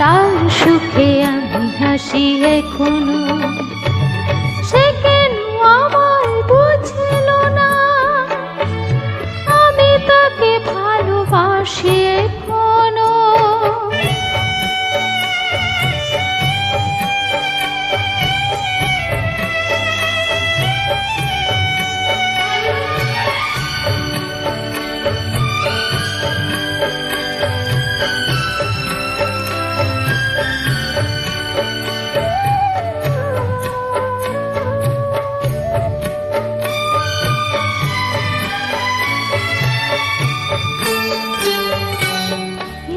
তার সুখে আমি হাসি এখনো। সে কেন আমায় বুঝল না, আমি তাকে ভালোবাসি এখনো।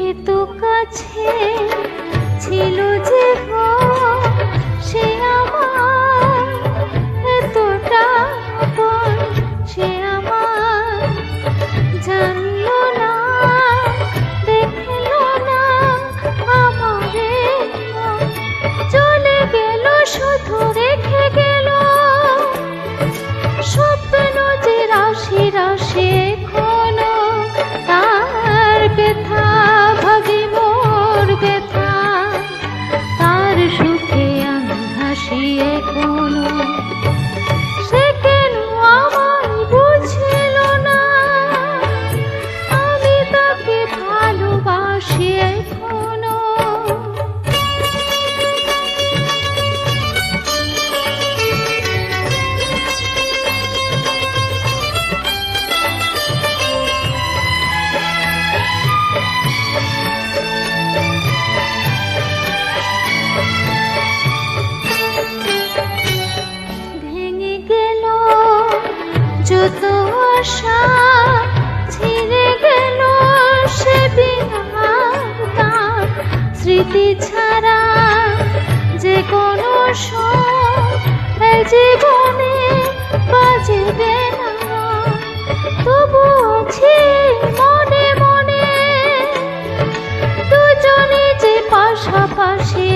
এত কাছে ছিল যে গো সে আমার, এতটা আপন সে আমার। জানলো না, দেখলো না আমারে, চলে গেল শুধু রেখে গেল স্বপ্ন যে রাশি রাশি এখনো। তার ব্যথা ভাবি মোর ব্যথা, তার সুখে আমি হাসি এখনো। সে কেন আমায় বুঝল না, আমি তাকে ভালোবাসি এখনো। ভেঙে গেল যত আশা, ছিঁড়ে গেল সে বিধান। তার স্মৃতি ছাড়া যে কোনো সুর এই জীবনে বাজবে না। তবু আছি মনে মনে, দুজনে যে পাশাপাশি